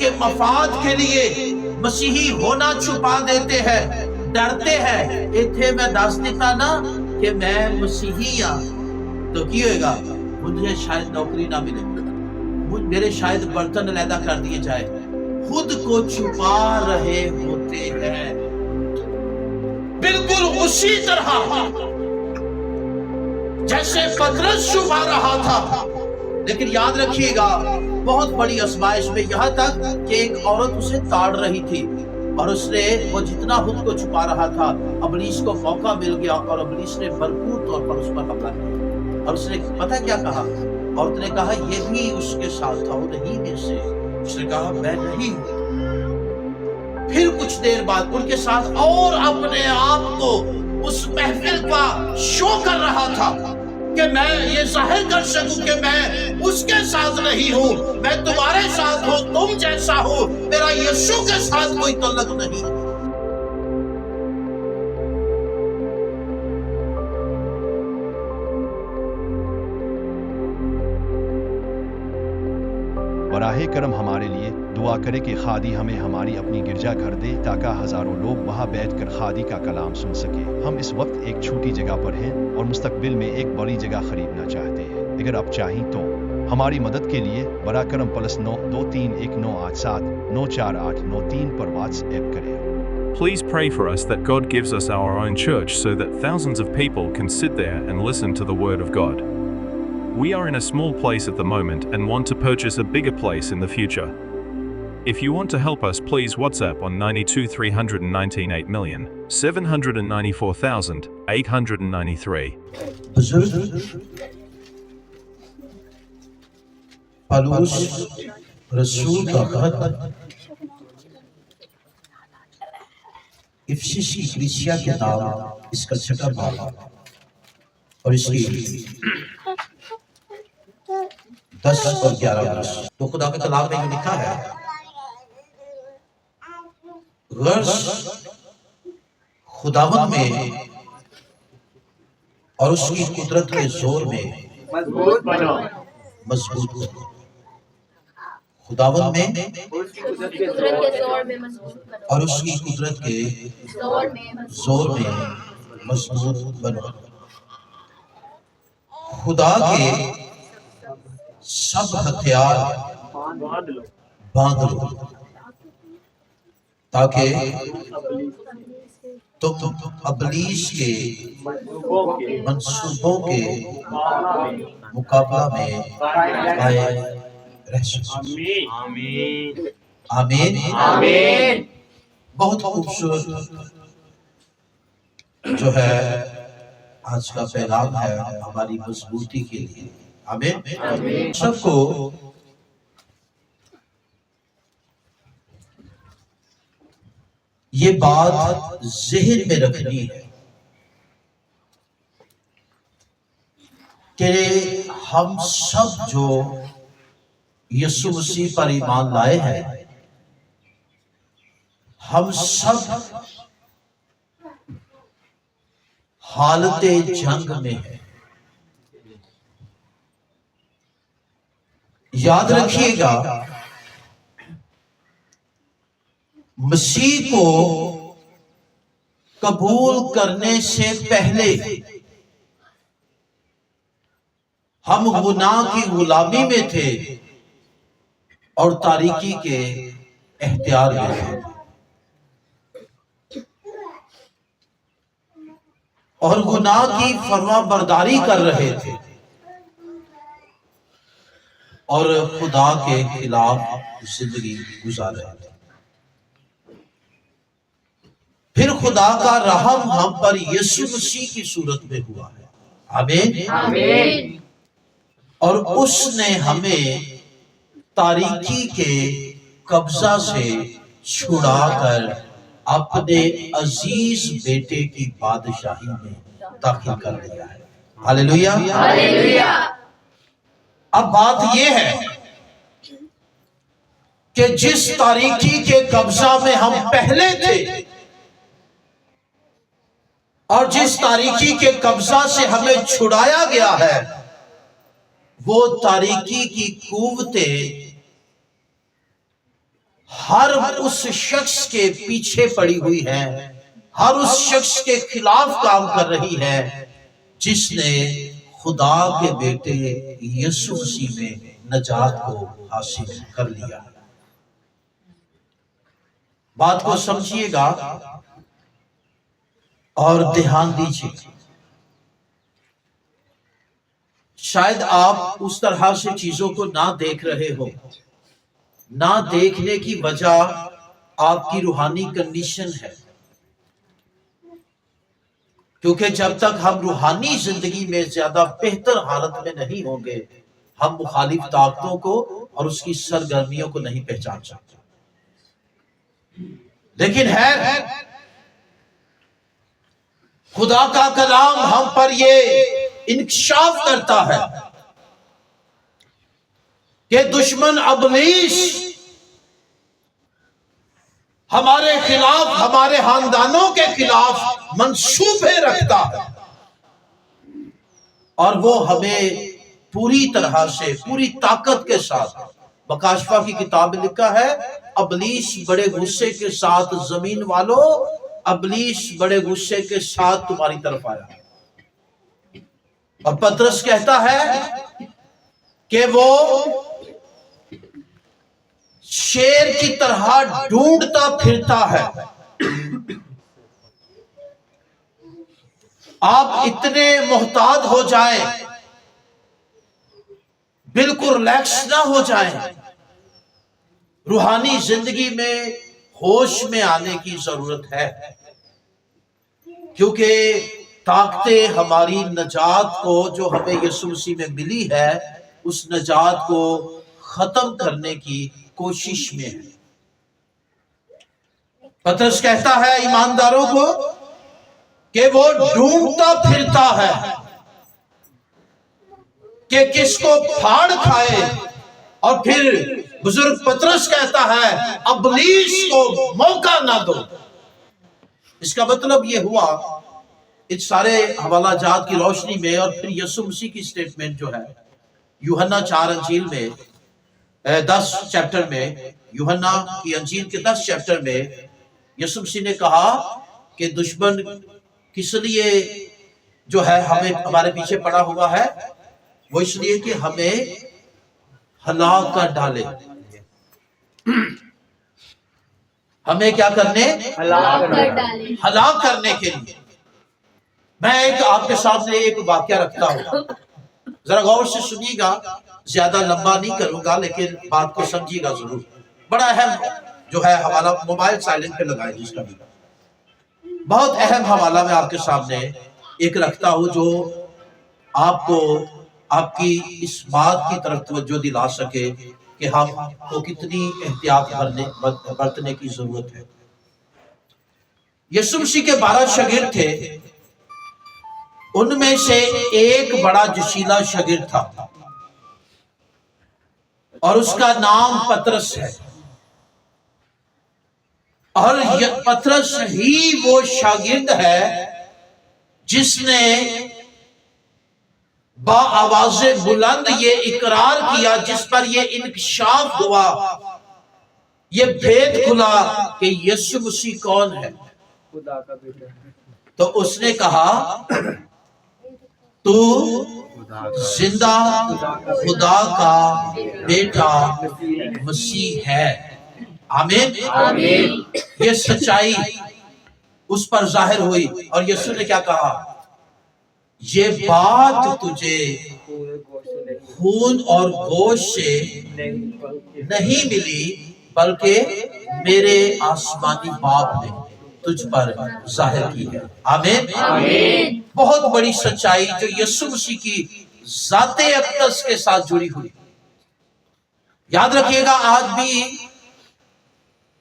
کے مفاد کے لیے مسیحی ہونا چھپا دیتے ہیں، ڈرتے ہیں۔ ایتھے میں دس دیتا نا کہ میں مسیحی ہاں تو کی ہوئے گا، مجھے شاید نوکری نہ ملے، میرے شاید برتن علیحدہ کر دیے جائے۔ خود کو چھپا رہے ہوتے ہیں، بالکل اسی طرح جیسے پطرس چھپا رہا تھا۔ لیکن یاد رکھیے گا بہت بڑی آزمائش میں، یہاں تک کہ ایک عورت اسے تاڑ رہی تھی اور وہ جتنا خود کو چھپا رہا تھا، ابلیس کو موقع مل گیا اور ابلیس نے بھرپور طور پر اس پر حملہ کیا۔ اور اس نے پتہ کیا کہا؟ عورت نے کہا یہ بھی اس کے ساتھ تھا، وہ نہیں میں سے۔ اس نے کہا میں نہیں ہوں۔ پھر کچھ دیر بعد ان کے ساتھ اور اپنے آپ کو اس محفل کا شو کر رہا تھا کہ میں یہ ظاہر کر سکوں کہ میں اس کے ساتھ نہیں ہوں، میں تمہارے ساتھ ہوں، تم جیسا ہوں، میرا یسوع کے ساتھ کوئی تعلق نہیں۔ براہ کرم ہمارے لیے دعا کرے کہ خادی ہمیں ہماری اپنی گرجا گھر دے تاکہ ہزاروں لوگ وہاں بیٹھ کر خادی کا کلام سن سکے۔ ہم اس وقت ایک چھوٹی جگہ پر ہیں اور مستقبل میں ایک بڑی جگہ خریدنا چاہتے ہیں۔ اگر آپ چاہیں تو ہماری مدد کے لیے براہ کرم +9231987948993 پر واٹس ایپ کریں۔ Please pray for us that God gives us our own church so that thousands of people can sit there and listen to the Word of God. We are in a small place at the moment and want to purchase a bigger place in the future. If you want to help us, please WhatsApp on 92,319,894,893. بزرگ پالوس رسول کا خط افسسی کلیسیا کے نام اس کا چھٹا باب اور اس کی 10 اور 11 ورس۔ تو خدا کے کلام میں یہ لکھا ہے، غرض خداوند میں اور اس کی قدرت کے زور میں مضبوط بنو۔ خداوند میں اور اس کی قدرت کے زور میں مضبوط بنو۔ خدا کے سب ہتھیار باندھ لو تاکہ تم ابلیس کے منصوبوں کے مقابلہ میں قائم رہ سکو۔ آمین آمین۔ بہت خوبصورت جو ہے آج کا پیغام ہے ہماری مضبوطی کے لیے۔ آمین آمین۔ سب کو یہ بات ذہن میں رکھنی ہے کہ ہم سب جو یسوع مسیح پر ایمان لائے ہیں، ہم سب حالت جنگ میں ہیں۔ یاد رکھیے گا مسیح کو قبول کرنے سے پہلے ہم گناہ کی غلامی میں تھے اور تاریکی کے اختیار میں تھے، اور گناہ کی فرما برداری کر رہے تھے اور خدا کے خلاف زندگی گزار رہے تھے۔ پھر خدا کا رحم ہم پر یسوع مسیح کی صورت میں ہوا ہے۔ آمین آمین۔ اور اس نے ہمیں تاریکی کے قبضہ سے چھڑا کر اپنے عزیز بیٹے کی بادشاہی میں داخل کر لیا ہے۔ ہاللیلویہ ہاللیلویہ۔ اب بات یہ ہے کہ جس تاریکی کے قبضہ میں ہم پہلے تھے اور جس تاریکی کے قبضہ سے ہمیں چھڑایا گیا ہے، وہ تاریکی کی قوتیں ہر اس شخص کے پیچھے پڑی ہوئی ہے، ہر اس شخص کے خلاف کام کر رہی ہے جس نے خدا کے بیٹے یسوع مسیح میں نجات کو حاصل کر لیا۔ بات کو سمجھیے گا اور دھیان دیجیے۔ شاید آپ اس طرح سے چیزوں کو نہ دیکھ رہے ہو، نہ دیکھنے کی وجہ آپ کی روحانی کنڈیشن ہے، کیونکہ جب تک ہم روحانی زندگی میں زیادہ بہتر حالت میں نہیں ہوں گے، ہم مخالف طاقتوں کو اور اس کی سرگرمیوں کو نہیں پہچان سکتے۔ لیکن ہے خدا کا کلام ہم پر یہ انکشاف کرتا ہے کہ دشمن ابلیس ہمارے خلاف، ہمارے خاندانوں کے خلاف منصوبے رکھتا ہے، اور وہ ہمیں پوری طرح سے، پوری طاقت کے ساتھ، بکاشفہ کی کتاب میں لکھا ہے، ابلیس بڑے غصے کے ساتھ، زمین والوں ابلیس بڑے غصے کے ساتھ تمہاری طرف آیا۔ اور پطرس کہتا ہے کہ وہ شیر کی طرح ڈھونڈتا پھرتا ہے۔ آپ اتنے محتاط ہو جائیں، بالکل ریلیکس نہ ہو جائیں، روحانی زندگی میں ہوش میں آنے کی ضرورت ہے، کیونکہ طاقتیں ہماری نجات کو جو ہمیں یسوع مسیح میں ملی ہے، اس نجات کو ختم کرنے کی کوشش میں ہے۔ پطرس کہتا ہے ایمانداروں کو کہ وہ ڈھونڈتا پھرتا ہے کہ کس کو پھاڑ کھائے، اور پھر بزرگ پطرس کہتا ہے ابلیس کو موقع نہ دو۔ اس کا مطلب یہ ہوا، ان سارے حوالہ جات کی روشنی میں، اور پھر یسوع مسیح کی سٹیٹمنٹ جو ہے یوحنا 4 انجیل میں 10 چیپٹر میں، یوحنا کی انجیل کے 10 چیپٹر میں یسوع مسیح نے کہا کہ دشمن کس لیے جو ہے ہمیں ہمارے پیچھے پڑا ہوا ہے، وہ اس لیے کہ ہمیں ہلاک کر ڈالے۔ ہمیں کیا کرنے؟ ہلاک کرنے کے لیے۔ میں آپ کے سامنے ایک واقعہ رکھتا ہوں، ذرا غور سے سنیے گا، زیادہ لمبا نہیں کروں گا لیکن بات کو سمجھیے گا ضرور۔ بڑا اہم جو ہے حوالہ، موبائل سائلنٹ پہ لگائیں جس کا بھی، بہت اہم حوالہ میں آپ کے سامنے ایک رکھتا ہوں جو آپ کو آپ کی اس بات کی طرف توجہ دلا سکے کہ ہم کو کتنی احتیاط برتنے کی ضرورت ہے۔ یسوع مسیح کے 12 شاگرد تھے، ان میں سے ایک بڑا جشیلا شاگرد تھا اور اس کا نام پطرس ہے، اور پطرس ہی وہ شاگرد ہے جس نے با آواز بلند یہ اقرار کیا، جس پر یہ انکشاف ہوا، یہ بھید کھلا کہ یسوع مسیح کون ہے۔ خدا کا بیٹا ہے۔ تو اس نے کہا تو زندہ خدا کا بیٹا مسیح ہے۔ آمین۔ یہ سچائی اس پر ظاہر ہوئی، اور یسوع نے کیا کہا؟ یہ بات تجھے خون اور گوشت سے نہیں ملی بلکہ میرے آسمانی باپ نے تجھ پر ظاہر کی ہے۔ آمین۔ بہت بڑی سچائی جو یسوع مسیح کی ذات اقدس کے ساتھ جڑی ہوئی۔ یاد رکھیے گا، آج بھی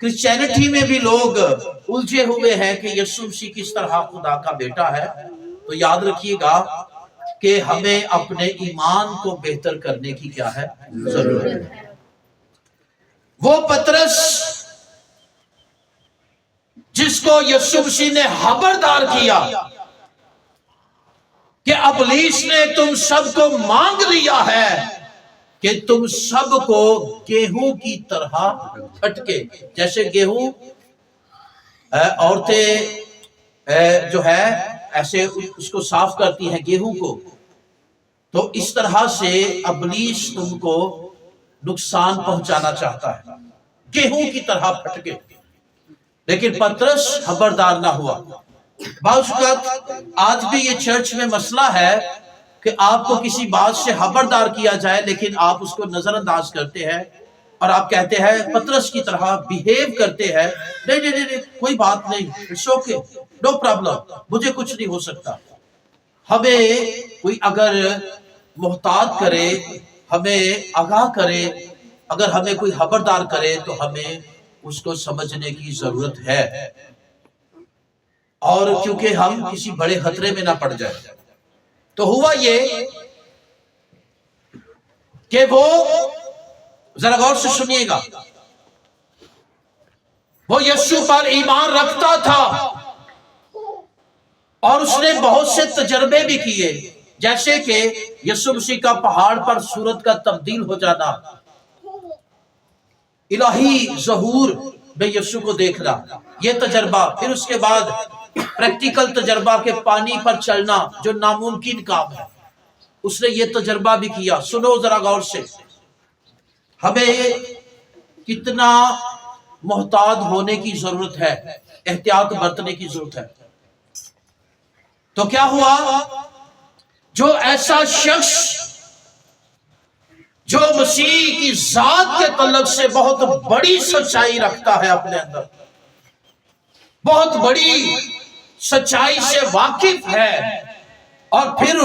کرسچینٹی میں بھی لوگ الجھے ہوئے ہیں کہ یسوع مسیح کس طرح خدا کا بیٹا ہے۔ تو یاد رکھیے گا کہ ہمیں اپنے ایمان کو بہتر کرنے کی کیا ہے؟ ضرورت ہے۔ وہ پطرس جس کو یسوع مسیح نے خبردار کیا کہ ابلیس نے تم سب کو مانگ لیا ہے، کہ تم سب کو गेहूं की तरह फटके, जैसे गेहूं औरतें जो है ऐसे उसको साफ करती हैं गेहूं को, तो इस तरह से इब्लीस तुमको नुकसान पहुंचाना चाहता है, गेहूं की तरह फटके। लेकिन पतरस खबरदार ना हुआ। बाज़ औक़ात आज भी ये चर्च में मसला है कि आपको किसी बात से खबरदार किया जाए लेकिन आप उसको नजरअंदाज करते हैं और आप कहते हैं पतरस की तरह बिहेव करते हैं, नहीं नहीं नहीं कोई बात नहीं, इट्स ओके, नो प्रॉब्लम, मुझे कुछ नहीं हो सकता। हमें कोई अगर मोहतात करे, हमें आगाह करे, अगर हमें कोई खबरदार करे तो हमें उसको समझने की जरूरत है, और क्योंकि हम किसी बड़े खतरे में ना पड़ जाए। तो हुआ ये कि वो, जरा गौर से सुनिएगा, वो यीशु पर ईमान रखता था और उसने बहुत से तजर्बे भी किए, जैसे कि यीशु मसीह का पहाड़ पर सूरत का तब्दील हो जाना, इलाही ज़हूर में यीशु को देखना, ये तजर्बा, फिर उसके बाद प्रैक्टिकल तजर्बा के पानी पर चलना जो नामुमकिन काम है, उसने ये तजर्बा भी किया। सुनो जरा गौर से, हमें कितना मोहतात होने की जरूरत है, एहतियात बरतने की जरूरत है। तो क्या हुआ, जो ऐसा शख्स जो मसीह की जात के तल्लुक से बहुत बड़ी सच्चाई रखता है अपने अंदर, बहुत बड़ी सच्चाई से वाकिफ है, और फिर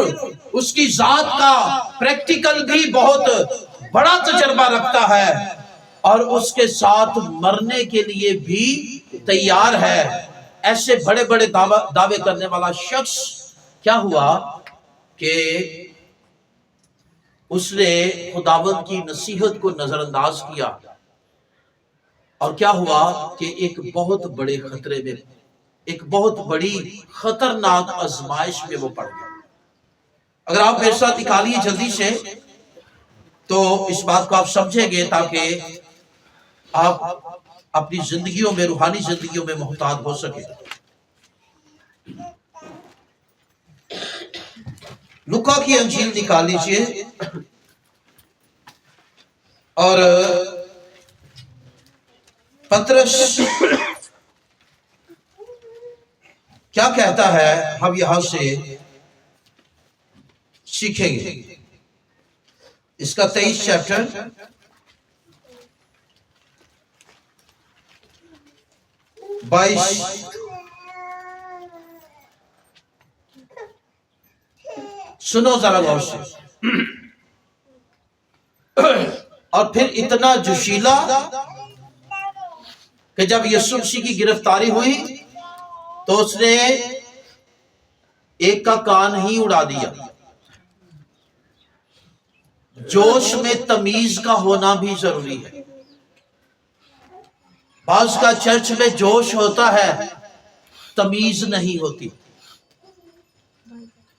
उसकी जात का प्रैक्टिकल भी बहुत बड़ा तजर्बा रखता है और उसके साथ मरने के लिए भी तैयार है, ऐसे बड़े बड़े दावे करने वाला शख्स, क्या हुआ कि उसने खुदावंद की नसीहत को नजरअंदाज किया, और क्या हुआ कि एक बहुत बड़े खतरे में, एक बहुत बड़ी खतरनाक आजमाइश में वो पड़ गया। अगर आप मेरे साथ निकालिए जल्दी से, तो इस बात को आप समझेंगे ताकि आप अपनी जिंदगियों में, रूहानी जिंदगियों में मोहतात हो सके। लूका की अंजील निकाल लीजिए, और पतरस क्या कहता है हम यहां से सीखेंगे। इसका 23 चैप्टर, सुनो जरा गौर से। और फिर इतना जोशीला कि जब यीशु मसीह की गिरफ्तारी हुई तो उसने एक का कान ही उड़ा दिया। जोश में तमीज का होना भी जरूरी है। बाज़ का चर्च में जोश होता है, तमीज नहीं होती।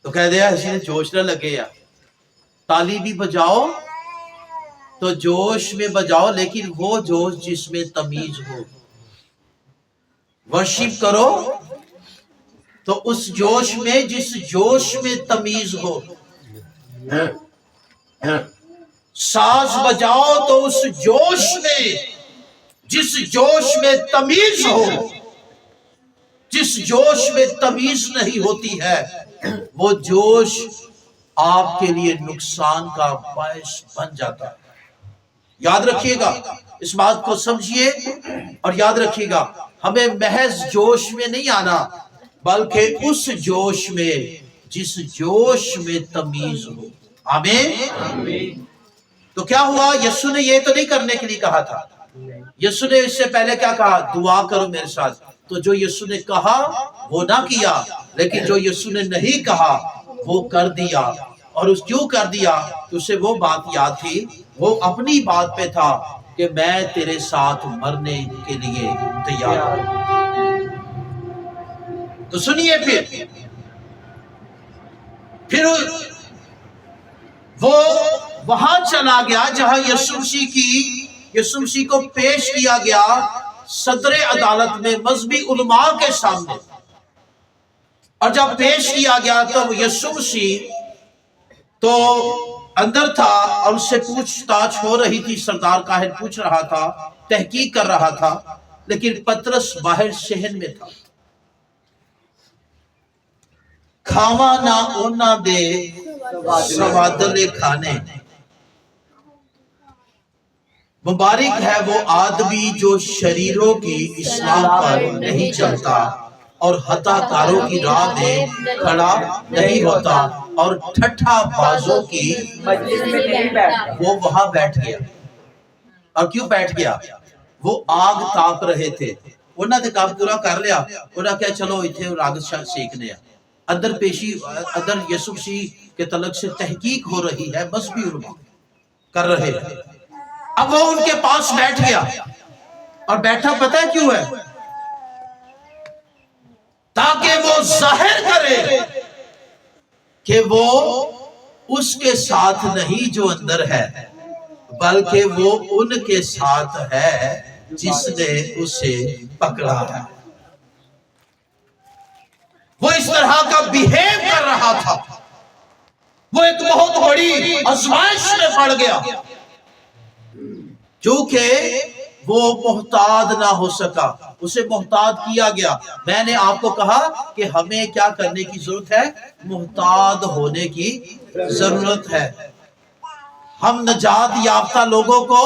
तो कह दिया इसे जोश न लगे यार, ताली भी बजाओ तो जोश में बजाओ, लेकिन वो जोश जिसमें तमीज हो। वर्शिप करो तो उस जोश में, जिस जोश में तमीज हो। साज बजाओ तो उस जोश में, जिस जोश में तमीज हो। जिस जोश में तमीज नहीं होती है, वो जोश आपके लिए नुकसान का बायस बन जाता है। याद रखिएगा, इस बात को समझिए और याद रखिएगा, हमें महज जोश में नहीं आना, बल्कि उस जोश में जिस जोश में तमीज हो। आमीन। तो क्या हुआ, यीशु ने ये तो नहीं करने के लिए कहा था। यीशु ने इससे पहले क्या कहा, दुआ करो मेरे साथ। तो जो यीशु ने कहा वो ना किया, लेकिन जो यीशु ने नहीं कहा वो कर दिया। और उस क्यों कर दिया, तो उसे वो बात याद थी, वो अपनी बात पे था कि मैं तेरे साथ मरने के लिए तैयार हूं। तो सुनिए, फिर वो वहां चला गया जहां यीशु मसीह को पेश किया गया सदर अदालत में मजहबी उलमा के सामने। और जब पेश किया गया तब यीशु मसीह तो अंदर था और उससे पूछताछ हो रही थी। सरदार काहिर पूछ रहा था, तहकीक कर रहा था, लेकिन पतरस बाहर शहर में था। खावा ना ओना दे सवादले खाने। मुबारक है वो आदमी जो शरीरों की इस्लाह पर नहीं चलता और हत्याकारों की राह में खड़ा नहीं होता और ठट्ठा बाजों की मजलिस में नहीं बैठता। वो वहां बैठ गया। और क्यों बैठ गया? वो आग ताप रहे थे। उन्होंने तो काम पूरा कर लिया। उन्होंने क्या चलो इथे आग सेकने अंदर पेशी अंदर यीशु मसीह के तलक से तहकीक हो रही है, मजहबी उलमा कर रहे हैं। अब वो उनके पास बैठ गया। और बैठा पता है क्यों है? ताकि वो जाहिर करे कि वो उसके साथ नहीं जो अंदर है, बल्कि वो उनके साथ है जिसने उसे पकड़ा है। वो इस तरह का बिहेव कर रहा था। वो एक बहुत बड़ी आजमाइश में पड़ गया, क्योंकि वो मोहताज ना हो सका, उसे मोहताज किया गया। मैंने आपको कहा कि हमें क्या करने की जरूरत है? मोहताज होने की जरूरत है। हम नजात याफ्ता लोगों को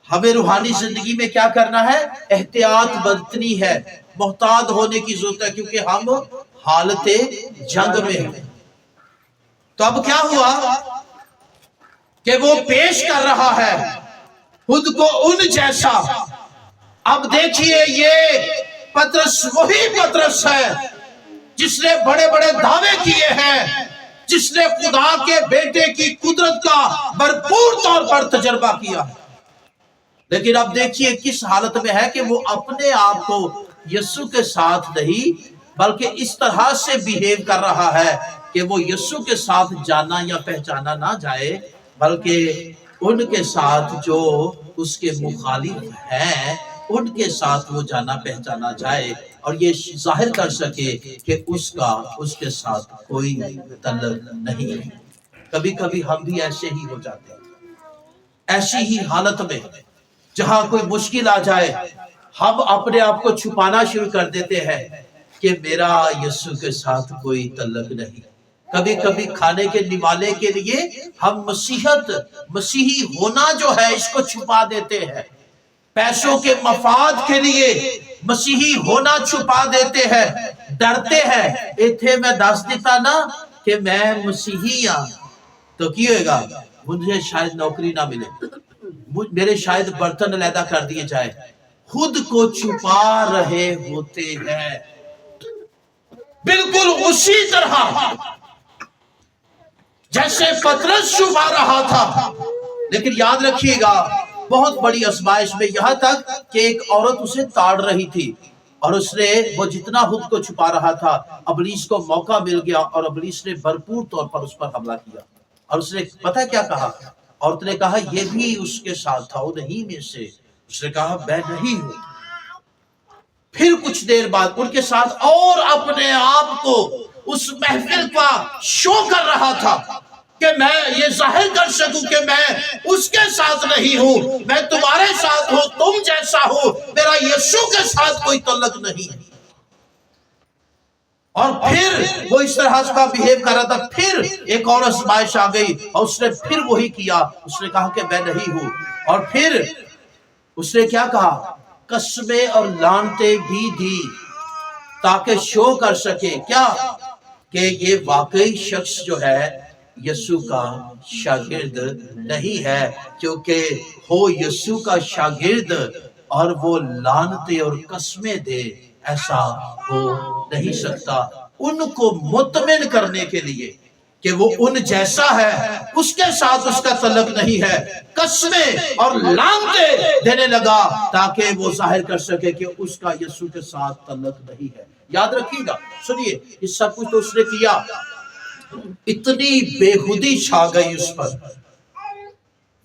हमें रूहानी जिंदगी में क्या करना है? एहतियात बरतनी है, मोहताज होने की जरूरत है, क्योंकि हम हालते जंग में हैं। तो अब क्या हुआ कि वो पेश कर रहा है खुद को उन जैसा। अब देखिए, ये पतरस वही पतरस है जिसने बड़े बड़े दावे किए हैं, जिसने खुदा के बेटे की कुदरत का भरपूर तौर पर तजर्बा किया है। लेकिन अब देखिए किस हालत में है कि वो अपने आप को यीशु के साथ नहीं, बल्कि इस तरह से बिहेव कर रहा है कि वो यीशु के साथ जाना या पहचाना ना जाए, बल्कि उनके साथ जो उसके मुखालिफ हैं उनके साथ वो जाना पहचाना जाए, और ये जाहिर कर सके कि उसके साथ कोई तल्लुक नहीं है। कभी कभी हम भी ऐसे ही हो जाते हैं, ऐसी ही हालत में जहां कोई मुश्किल आ जाए हम अपने आप को छुपाना शुरू कर देते हैं कि मेरा यीशु के साथ कोई तल्लुक नहीं। कभी कभी खाने के निवाले के लिए हम मसीही होना जो है इसको छुपा देते हैं। पैसों के मफाद के लिए मसीही होना छुपा देते हैं, डरते हैं। इथे मैं दस देता ना कि मैं मसीही हाँ तो की होगा, मुझे शायद नौकरी ना मिले, मेरे शायद बर्तन अलहदा कर दिए जाए। खुद को छुपा रहे होते हैं। बिल्कुल उसी तरह जैसे पतरस छुपा रहा था। लेकिन याद रखिएगा, बहुत बड़ी आजमाइश में, यहां तक कि एक औरत उसे ताड़ रही थी और वो जितना खुद को छुपा रहा था, अबलीस को मौका मिल गया और अबलीस ने भरपूर तौर पर उस पर हमला किया। और उसने पता क्या कहा? औरत ने कहा ये भी उसके साथ था, वो नहीं में से। उसने कहा मैं नहीं हूं। फिर कुछ देर बाद उनके साथ और अपने आप को उस महफिल का शो कर रहा था कि मैं ये जाहिर कर सकूं कि मैं उसके साथ नहीं हूं, मैं तुम्हारे साथ हूं, तुम जैसा हो, मेरा यीशु के साथ कोई तल्लुक नहीं है। और फिर वो इस तरह का बिहेव कर रहा था। फिर एक और आजमाइश आ गई और उसने फिर वही किया। उसने कहा कि मैं नहीं हूं। और फिर उसने क्या कहा? कसमें और लानते भी दी ताकि शो कर सके क्या कि ये वाकई शख्स जो है यीशु का शागिर्द नहीं है, क्योंकि हो यीशु का शागिर्द और वो लानते और कसमें दे, ऐसा हो नहीं सकता। उनको मुतमिन करने के लिए कि वो उन जैसा है, उसके साथ उसका तल्लुक नहीं है, कसमें और लानते देने लगा ताकि वो जाहिर कर सके कि उसका यीशु के साथ तल्लुक नहीं है। याद रखिएगा, सुनिए, ये सब कुछ तो उसने किया। इतनी बेखुदी छा गई उस पर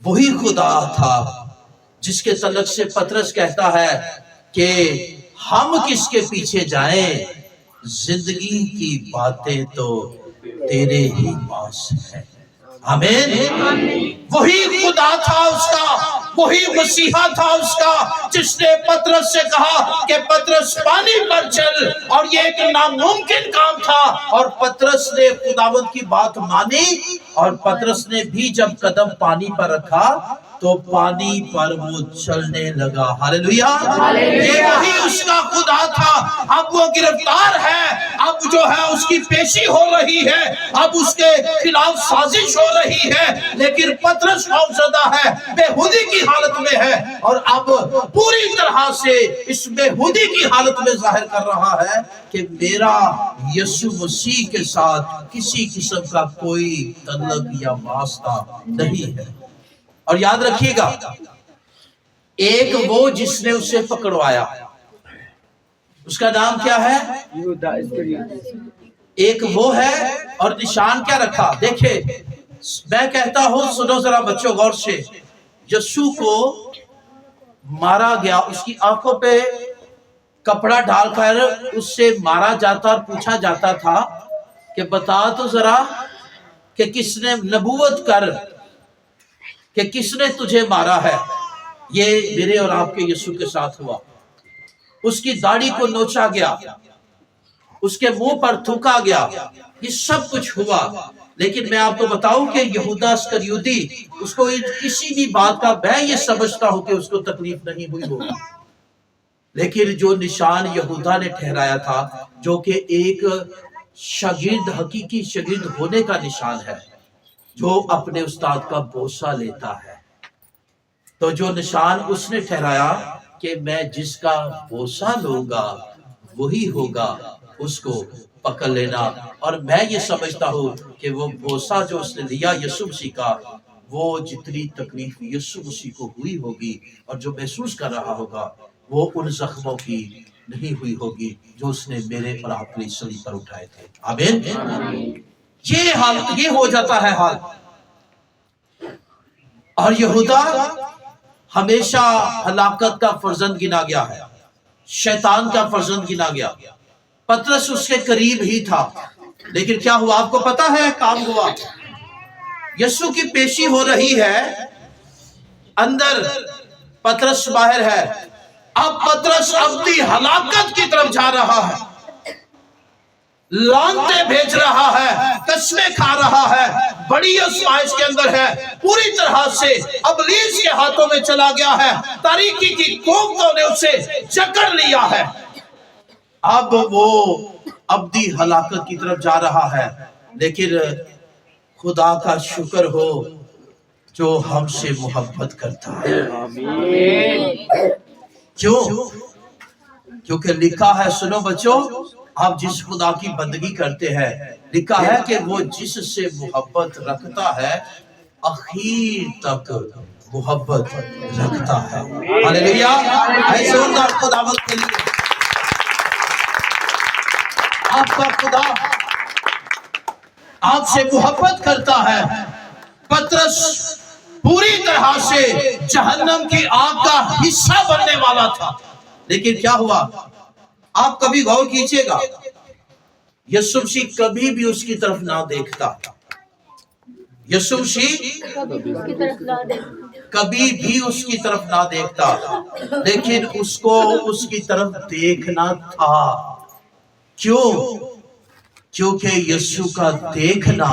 वही खुदा था जिसके तलक से पतरस कहता है कि हम किसके पीछे जाएं, जिंदगी की बातें तो तेरे ही पास है। आमीन। वही खुदा था उसका, वही मसीहा था उसका, जिसने पतरस से कहा कि पतरस पानी पर चल, और ये एक नामुमकिन काम था, और पतरस ने खुदावंद की बात मानी, और पतरस ने भी जब कदम पानी पर रखा तो पानी पर वो चलने लगा। हालेलुया। ये वही उसका खुदा था। अब वो गिरफ्तार है, अब जो है उसकी पेशी हो रही है, अब उसके खिलाफ साजिश हो रही है, लेकिन पतरस खौफजदा है, बेहुदी की हालत में है, और अब पूरी तरह से इस बेहुदी की हालत में जाहिर कर रहा है कि मेरा यीशु मसीह के साथ किसी किस्म का कोई तल्लक या वास्ता नहीं है। और याद रखिएगा, एक वो जिसने उसे पकड़वाया, उसका नाम क्या है? एक वो है, और निशान क्या रखा? देखे, मैं कहता हूं, सुनो जरा बच्चों गौर से, यीशु को मारा गया, उसकी आंखों पे कपड़ा डालकर उससे मारा जाता और पूछा जाता था कि बता तो जरा कि किसने नबूवत कर कि किसने तुझे मारा है। ये मेरे और आपके यीशु के साथ हुआ। उसकी दाढ़ी को नोचा गया, उसके मुंह पर थूका गया, ये सब कुछ हुआ, लेकिन मैं आपको बताऊं कि यहूदा इस्करियोती, उसको किसी भी बात का मैं ये समझता हूं कि उसको तकलीफ नहीं हुई होगी, लेकिन जो निशान यहूदा ने ठहराया था, जो कि एक शागिर्द, हकीकी शागिर्द होने का निशान है, जो अपने उस्ताद का बोसा लेता है, तो जो निशान उसने ठहराया कि मैं जिसका बोसा लूंगा वही होगा, उसको पकड़ लेना। और मैं ये समझता हूं कि वो बोसा जो उसने लिया यीशु मसीह का, वो जितनी तकलीफ यीशु मसीह को हुई होगी और जो महसूस कर रहा होगा, वो उन जख्मों की नहीं हुई होगी जो उसने मेरे और आपके सलीब पर उठाए थे। आमीन। ये हाल, ये हो जाता है हाल। और यहूदा हमेशा हलाकत का फर्जंद गिना गया है, शैतान का फर्जंद गिना गया। पतरस उसके करीब ही था, लेकिन क्या हुआ आपको पता है? काम हुआ। यीशु की पेशी हो रही है, अंदर पतरस बाहर है। अब पतरस अपनी हलाकत की तरफ जा रहा है, लानते भेज रहा है, कस्में खा रहा है, बड़ी आजमाइश के अंदर है, पूरी तरह से इब्लीस के हाथों में चला गया है, तारीकी की कुव्वतों ने उसे जकड़ लिया है। अब वो अब्दी हलाकत की तरफ जा रहा है, लेकिन खुदा का शुक्र हो जो हमसे मोहब्बत करता है। क्यों? क्योंकि लिखा है, सुनो बच्चों, आप जिस खुदा की बंदगी करते हैं, लिखा है कि वो जिससे मोहब्बत रखता है आखिर तक मोहब्बत रखता है। हालेलुया। ऐसे होगा खुदावंद के लिए। आपका खुदा आपसे मोहब्बत करता है। पतरस पूरी तरह से जहन्नम की आग का हिस्सा बनने वाला था, लेकिन क्या हुआ? आप कभी गौर कीजिएगा, यीशु मसीह कभी भी उसकी तरफ ना देखता। यीशु मसीह कभी भी उसकी तरफ ना देखता, लेकिन उसको उसकी तरफ देखना था। क्यों? क्योंकि यीशु का देखना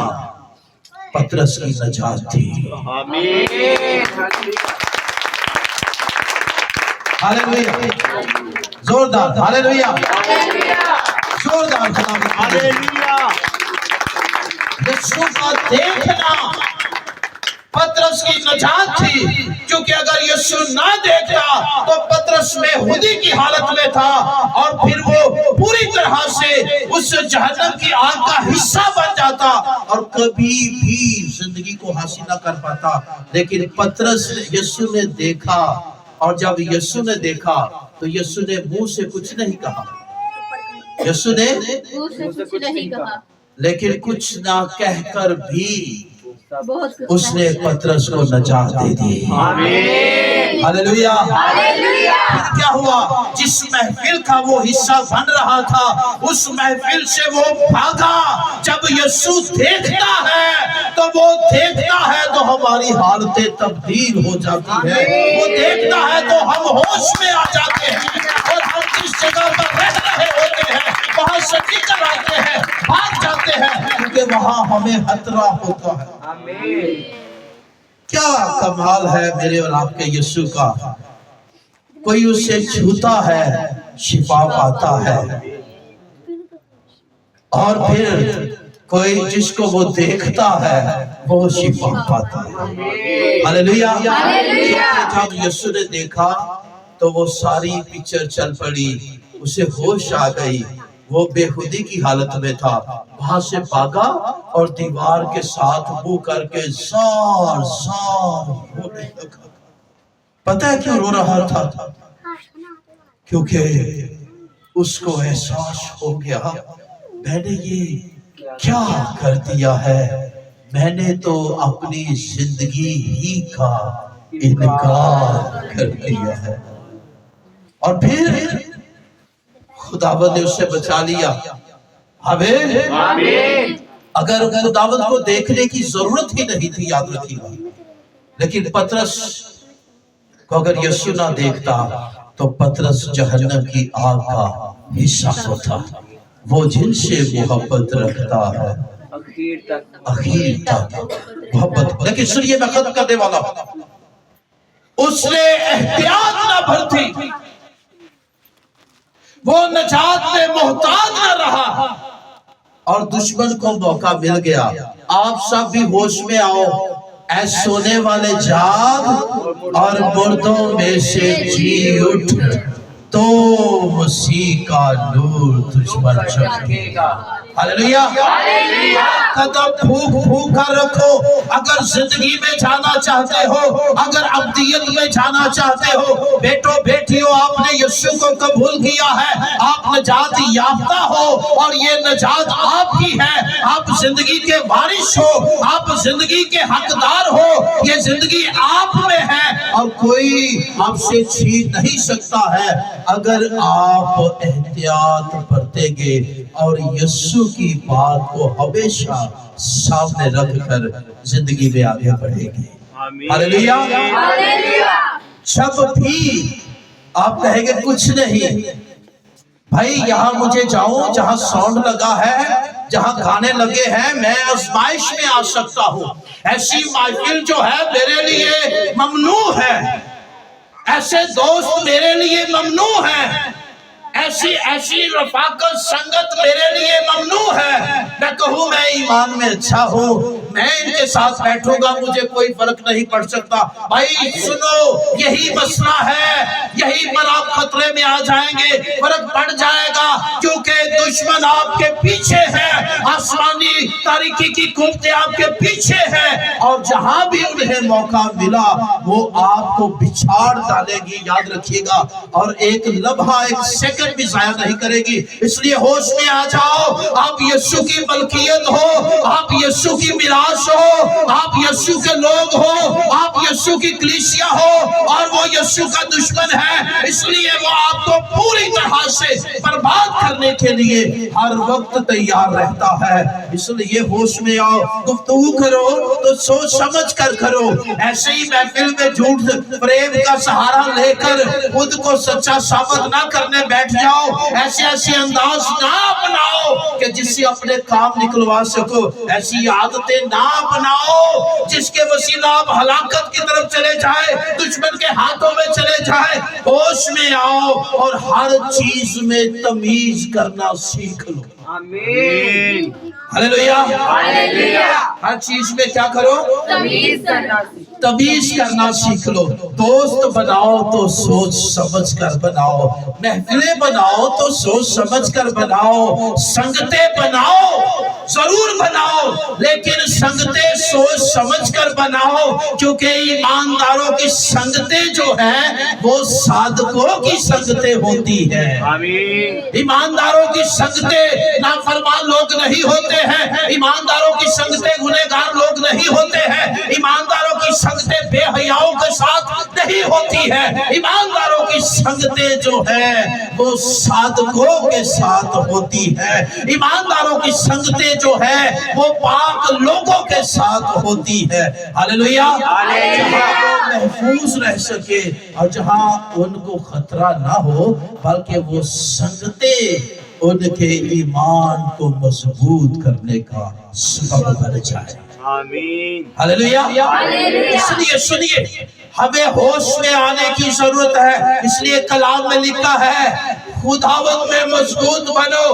पतरस की नजात थी। हालेलुया। जोरदार हालेलुया। जोरदार हालेलुया। यीशु का देखना पतरस की नजात थी, क्योंकि अगर यीशु ना देखता तो पतरस में हुदी की हालत में था, और फिर वो पूरी तरह से उस जहन्नम की आग का हिस्सा बन जाता और कभी भी जिंदगी को हासिल ना कर पाता। लेकिन पतरस यीशु ने देखा, और जब यीशु ने देखा तो यीशु ने मुंह से कुछ नहीं कहा, यीशु ने मुंह से कुछ नहीं कहा, लेकिन कुछ ना कहकर भी उसने पतरस को नजात दे दी। हालेलुया। फिर क्या हुआ? जिस महफिल का वो हिस्सा बन रहा था, उस महफिल से वो भागा। जब यीशु देखता है तो वो देखता है तो हमारी हालतें तब्दील हो जाती है। वो देखता है तो हम होश में आ जाते हैं और हम जिस जगह पर रह रहे होते हैं वहां से निकल आते हैं, भाग जाते हैं, क्योंकि वहां हमें खतरा होता है। क्या कमाल है मेरे और आपके यीशु का। कोई उसे छूता है, शिफा पाता है, और फिर कोई जिसको वो देखता है वो शिफा पाता है। हालेलुया। जब यीशु ने देखा तो वो सारी पिक्चर चल पड़ी, उसे होश आ गई। वो बेखुदी की हालत में था, वहां से भागा और दीवार के साथ मुंह करके ज़ोर ज़ोर रोने लगा। पता है क्यों रो रहा था? क्योंकि उसको एहसास हो गया, मैंने ये क्या कर दिया है। मैंने तो अपनी जिंदगी ही का इनकार कर दिया है। और फिर खुदावंद ने उससे बचा लिया। आमीन। अगर खुदावंद को देखने की जरूरत ही नहीं थी, याद रखिएगा। लेकिन पतरस को अगर यीशु ना देखता तो पतरस जहन्नम की आग का हिस्सा होता। वो जिनसे मोहब्बत रखता है आखिर तक मोहब्बत। लेकिन सुनिए, मैं खत्म करने वाला हूं। उसने एहतियात ना बरती, वो नजात में मोहताज न रहा और दुश्मन को मौका मिल गया। आप सब भी होश में आओ। ऐ सोने वाले जाग और मुर्दों में से जी उठ, तो मसीह का नूर तुझ पर चमकेगा। हालेलुया। कदम फूक फूक कर रखो। अगर जिंदगी में जाना चाहते हो, अगर अब्दियत में जाना चाहते हो, बेटो बेटियों, आपने यीशु को कबूल किया है, आप नजात याफ्ता हो और ये नजात आपकी है। आप जिंदगी के वारिस हो, आप जिंदगी के हकदार हो। ये जिंदगी आप में है और कोई आपसे छीन नहीं सकता है, अगर आप एहतियात बरतेंगे और यीशु की बात को हमेशा सामने रखकर जिंदगी में आगे बढ़ेंगे। हालेलुया। जब भी आप कहेंगे कुछ नहीं भाई, यहाँ मुझे जाऊं जहाँ साउंड लगा है, जहाँ गाने लगे हैं, मैं आजमाइश में आ सकता हूँ। ऐसी महफिल जो है मेरे लिए ममनू है, ऐसे दोस्त मेरे लिए ममनू है, ऐसी रफाकत संगत मेरे लिए ममनू है। मैं कहूँ मैं ईमान में अच्छा हूँ, मैं इनके साथ बैठूंगा, मुझे कोई फर्क नहीं पड़ सकता। भाई सुनो, यही मसला है, यही पर आप खतरे में आ जाएंगे, फर्क पड़ जाएगा, क्योंकि दुश्मन आपके पीछे है, आसमानी तारीकी की कुफ्ते आपके पीछे है, और जहां भी उन्हें मौका मिला वो आपको बिछाड़ डालेगी। याद रखिएगा। और एक लम्हा, एक सेकंड भी जाया नहीं करेगी। इसलिए होश में आ जाओ। आप यीशु की मलकियत हो, आप यीशु की मिरास हो, आप यीशु के लोग हो, आप यीशु की कलीसिया हो, और वो यीशु का दुश्मन है, इसलिए वो आपको पूरी तरह से बर्बाद करने के लिए हर वक्त तैयार रहता है। इसलिए होश में आओ। गुफ्तगू करो तो सोच समझ कर करो। ऐसे ही महफिल में झूठ प्रेम का सहारा लेकर खुद को सच्चा साबित ना करने बैठ जाओ। ऐसे अंदाज ना अपनाओ कि जिससे अपने काम निकलवा सको। ऐसी आदतें ना अपनाओ जिसके वसीला आप हलाकत की तरफ चले जाए, दुश्मन के हाथों में चले जाए। होश में आओ और हर चीज में तमीज करना सीख लो। आमीन। हालेलुया। हर चीज में क्या करो? तमीज करना सीख लो। दोस्त बनाओ तो सोच समझ कर बनाओ, महफिलें बनाओ तो सोच समझ कर बनाओ, संगतें बनाओ जरूर बनाओ, लेकिन संगतें सोच समझ कर बनाओ, क्योंकि ईमानदारों की संगतें जो है वो साधकों की संगतें होती है। ईमानदारों की संगतें नाफरमान लोग नहीं होते हैं, ईमानदारों की संगतें गुनहगार लोग नहीं होते है। ईमानदारों की संगतें जो है वो साधकों के साथ होती है। ईमानदारों की संगतें जो है वो पाक लोगों के साथ होती है। हालेलुया। जहाँ वो महफूज रह सके और जहाँ उनको खतरा ना हो, बल्कि वो संगतें उनके ईमान को मजबूत करने का सबब बन जाए। आमीन। हालेलुया। इसलिए सुनिए, हमें होश में आने की जरूरत है। इसलिए कलाम में लिखा है खुदावंद में मजबूत बनो।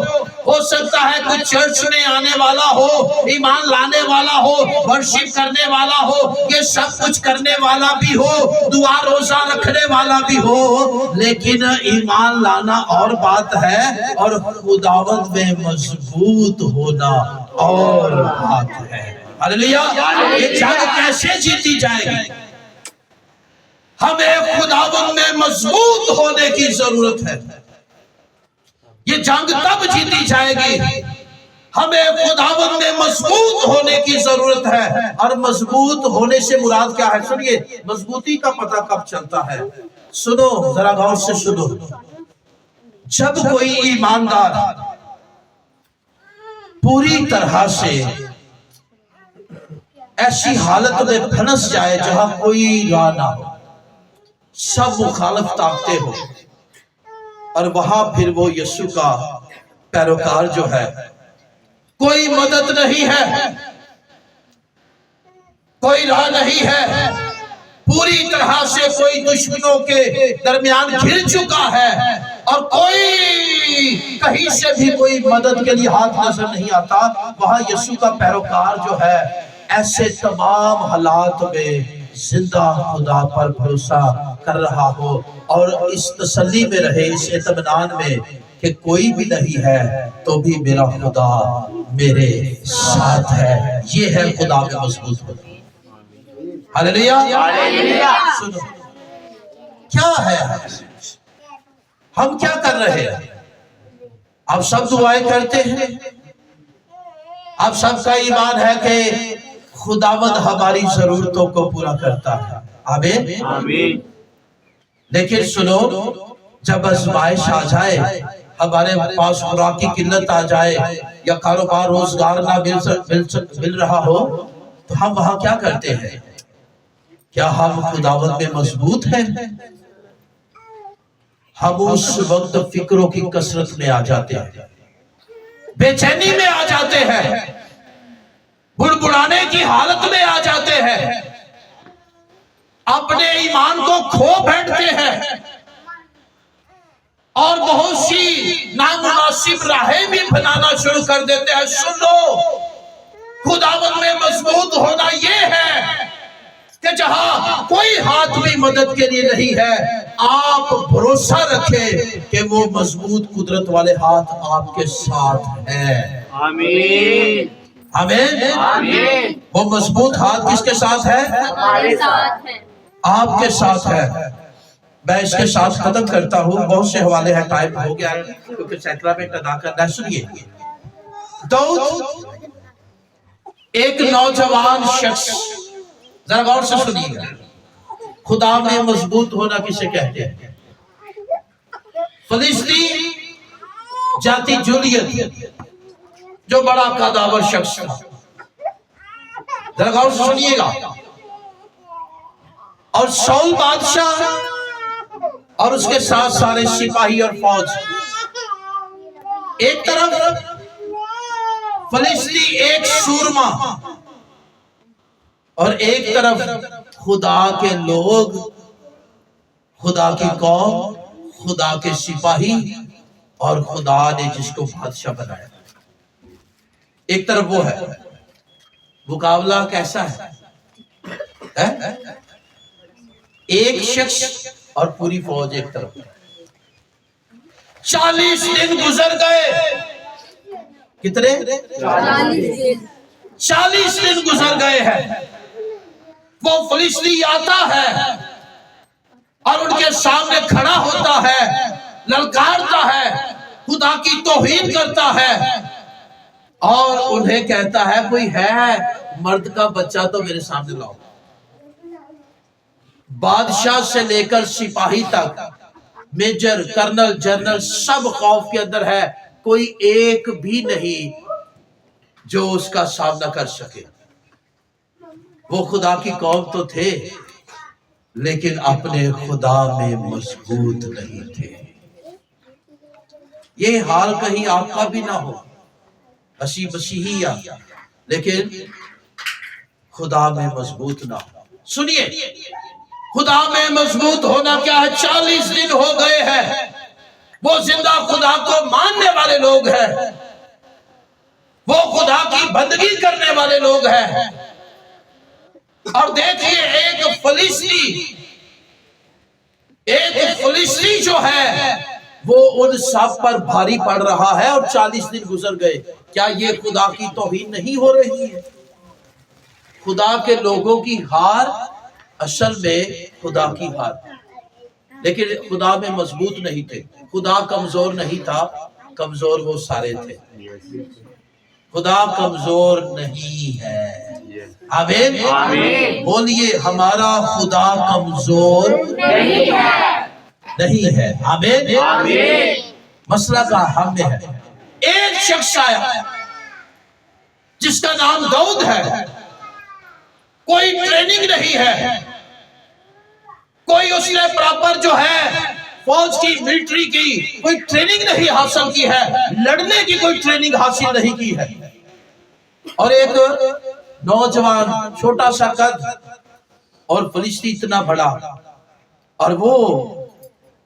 हो सकता है कोई चर्च में आने वाला हो, ईमान लाने वाला हो, वर्शिप करने वाला हो, ये सब कुछ करने वाला भी हो, दुआ रोजा रखने वाला भी हो, लेकिन ईमान लाना और बात है और खुदावंद में मजबूत होना और बात है। हालेलुया। ये जंग कैसे जीती जाएगी? हमें खुदावंद में मजबूत होने की जरूरत है। ये जंग तब जीती जाएगी, हमें खुदावंद में मजबूत होने की जरूरत है। और मजबूत होने से मुराद क्या है? सुनिए, मजबूती का पता कब चलता है? सुनो, जरा गौर से सुनो। जब कोई ईमानदार पूरी तरह से ऐसी हालत में फंस जाए जहां कोई राह ना हो, सब मुखालिफ ताकते हो, और वहां फिर वो यीशु का पैरोकार जो है, कोई मदद नहीं है, कोई राह नहीं है, पूरी तरह से कोई दुश्मनों के दरमियान घिर चुका है और कोई कहीं से भी कोई मदद के लिए हाथ नजर नहीं आता, वहां यीशु का पैरोकार जो है ऐसे तमाम हालात में जिंदा खुदा पर भरोसा कर रहा हो और इस तसल्ली में रहे, इस इत्मीनान में कि कोई भी नहीं है तो भी मेरा खुदा मेरे साथ है। ये है खुदा में मजबूत होना। हालेलुया। सुनो, क्या है हम क्या कर रहे हैं? आप सब दुआएं करते हैं, आप सबका ईमान है कि खुदावंद हमारी जरूरतों को पूरा करता है। आमीन आमीन। लेकिन सुनो, जब आज़माइश आ जाए, हमारे पास खुराक की किल्लत आ जाए या कारोबार रोजगार ना मिल रहा हो, तो हम वहां क्या करते हैं? क्या हम खुदावंद में मजबूत हैं? हम उस वक्त फिक्रों की कसरत में आ जाते हैं, बेचैनी में आ जाते हैं, बुड़बुड़ाने की हालत में आ जाते हैं, अपने ईमान को खो बैठते हैं और बहुत सी नामुनासिब राहें भी बनाना शुरू कर देते हैं। सुनो, खुदावंद में मजबूत होना यह है कि जहां कोई हाथ भी मदद के लिए नहीं है, आप भरोसा रखें कि वो मजबूत कुदरत वाले हाथ आपके साथ है। आमीन आमीन आमीन। वो मजबूत हाथ किसके साथ है? हमारे साथ है, आपके साथ है। मैं इसके साथ खत्म करता हूँ, बहुत से हवाले हैं, टाइम हो गया है क्योंकि सैक्रामेंट अदा करना है। सुनिए, दाऊद एक नौजवान शख्स, जरा गौर से सुनिएगा, खुदा में मजबूत होना किसे कहते हैं? फिलिस्ती जाति जूलियत जो बड़ा कदावर शख्स था, जरा गौर से सुनिएगा। और शाऊल बादशाह और उसके साथ सारे सिपाही और फौज, एक तरफ फिलिस्ती एक सूरमा और एक तरफ खुदा के लोग, खुदा की कौम, खुदा के सिपाही और खुदा ने जिसको बादशाह बनाया। एक तरफ वो है। मुकाबला कैसा है? एक शख्स और पूरी फौज एक तरफ। 40 दिन गुजर गए। कितने? 40 दिन गुजर गए हैं। वो फिलिस्ती आता है और उनके सामने खड़ा होता है, ललकारता है, खुदा की तौहीन करता है और उन्हें कहता है, कोई है मर्द का बच्चा तो मेरे सामने लाओ। बादशाह से लेकर सिपाही तक, मेजर, कर्नल, जनरल, सब खौफ के अंदर है। कोई एक भी नहीं जो उसका सामना कर सके। वो खुदा की कौम तो थे, लेकिन अपने खुदा में मजबूत नहीं थे। ये हाल कहीं आपका भी ना हो, हसी मसीहिया, लेकिन खुदा में मजबूत ना हो। सुनिए, खुदा में मजबूत होना क्या है? 40 दिन हो गए हैं, वो जिंदा खुदा को मानने वाले लोग हैं, वो खुदा की बंदगी करने वाले लोग हैं। और देखिए, एक फिलिस्ती जो है वो उन सब पर भारी पड़ रहा है, और 40 दिन गुजर गए। क्या ये खुदा की तौहीन नहीं हो रही है? खुदा के लोगों की हार असल में खुदा की हार, लेकिन खुदा में मजबूत नहीं थे। खुदा कमजोर नहीं था, कमजोर वो सारे थे। खुदा कमजोर नहीं है। आमीन। बोलिए, हमारा खुदा कमजोर नहीं है। आमीन। मसला का हम में है। एक शख्स आया जिसका नाम दाऊद है। कोई ट्रेनिंग नहीं है, कोई उसने प्रॉपर जो है फौज की, मिलिट्री की कोई ट्रेनिंग नहीं हासिल की है, लड़ने की कोई ट्रेनिंग हासिल नहीं की है। और एक नौजवान, छोटा सा कद, और फिलिस्ती इतना बड़ा, और वो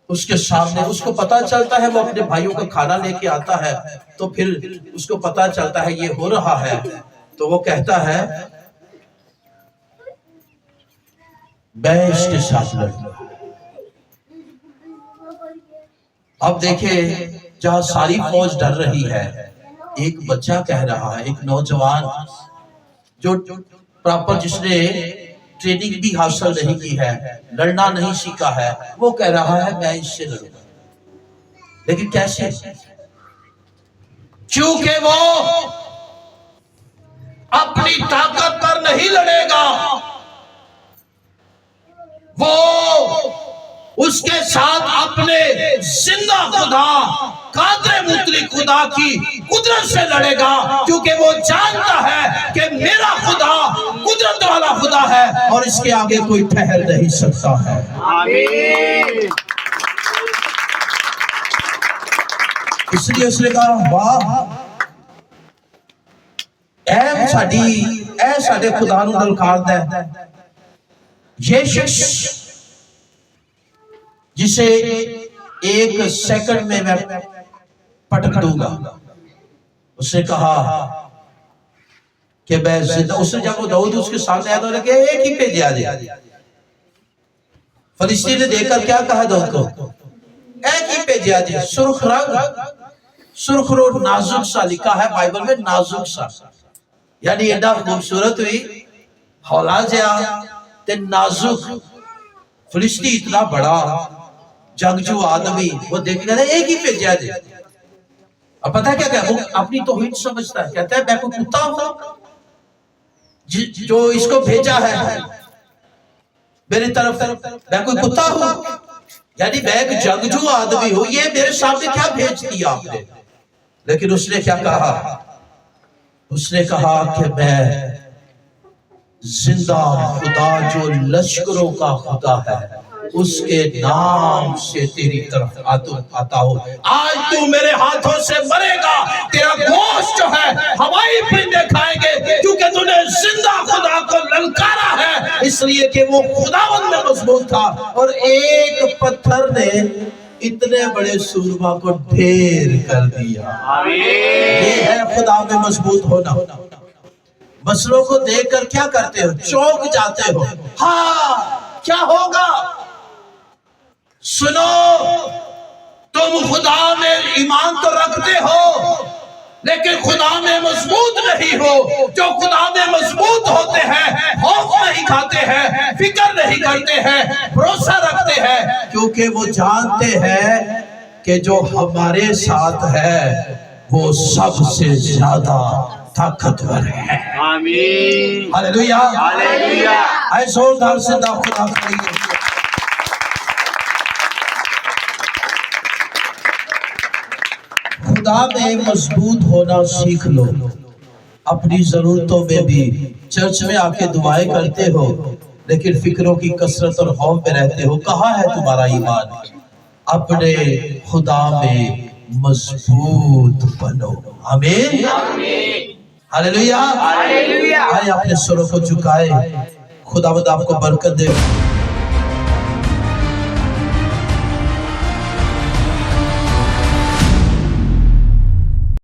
उसके सामने, उसको पता चलता है, वो अपने भाइयों का खाना लेके आता है, तो फिर उसको पता चलता है ये हो रहा है, तो वो कहता है मैं इसके साथ लड़ूंगा। अब देखे, जहां सारी फौज डर रही है, एक बच्चा कह रहा है, एक नौजवान जो प्रॉपर, जिसने ट्रेनिंग भी हासिल नहीं की है, लड़ना नहीं सीखा है, वो कह रहा है मैं इससे लड़ूंगा। लेकिन कैसे? क्योंकि वो अपनी ताकत पर नहीं लड़ेगा, वो उसके साथ अपने जिंदा खुदा, कादर मुतलक खुदा की कुदरत से लड़ेगा, क्योंकि वो जानता है कि मेरा खुदा कुदरत वाला खुदा है और इसके आगे कोई ठहर नहीं सकता है। आमीन। इसलिए उसने कहा, वाह, ऐ साडे खुदा नूं ललकारदा है। ये शख्स जिसे एक सेकंड में मैं पटक दूंगा, उसने कहा कि मैं जिंदा। उसने जब वो दाऊद उसके सामने आया तो उन्होंने कहा एक ही भेजा दे। फिलिस्ती ने देखकर क्या कहा दाऊद को? एक ही भेजा दे। सुर्ख रंग, सुर्ख रोड, नाजुक सा लिखा है बाइबल में, नाजुक सा, यानी एडा खूबसूरत हुई, हौला जया ते नाजुक। फिलिस्ती इतना बड़ा जंगजू आदमी, वो देखने लगा एक ही भेजा दे। अब पता है क्या क्या? वो अपनी तौहीन समझता है, कहता है मैं कोई कुत्ता हूं जो इसको भेजा है मेरी तरफ, मैं कोई कुत्ता हूं? यानी मैं एक जंगजू आदमी हूं, ये मेरे सामने क्या भेज दिया आपने? लेकिन उसने क्या कहा? उसने कहा कि मैं जिंदा खुदा जो लश्करों का खुदा है, उसके नाम से तेरी तरफ आता हूं। आज तू मेरे हाथों से मरेगा, तेरा गोश्त जो है हवाई परिंदे खाएंगे, क्योंकि तूने जिंदा खुदा को ललकारा है, इसलिए कि वो खुदावंद में मजबूत था। और एक पत्थर ने इतने बड़े सूरमा को ढेर कर दिया। ये है खुदा में मजबूत होना। मसलों को देखकर क्या करते हो? चौंक जाते हो। हाँ, क्या होगा? सुनो, तुम खुदा में ईमान तो रखते हो, लेकिन खुदा में मजबूत नहीं हो। जो खुदा में मजबूत होते हैं, खौफ नहीं खाते हैं, फिक्र नहीं करते हैं, भरोसा रखते हैं, क्योंकि वो जानते हैं कि जो हमारे साथ है वो सबसे ज्यादा ताकतवर है। आमीन। Hallelujah, hallelujah. ऐ जोरदार से खुदा खुदा में मजबूत होना सीख लो। अपनी जरूरतों में भी चर्च में आके दुआएं करते हो, लेकिन फिक्रों की कसरत और खौफ में रहते हो। कहाँ है तुम्हारा ईमान? अपने खुदा में मजबूत बनो। आमीन, हालेलुया। आइए अपने सरों को झुकाए, खुदावंद आपको बरकत दे।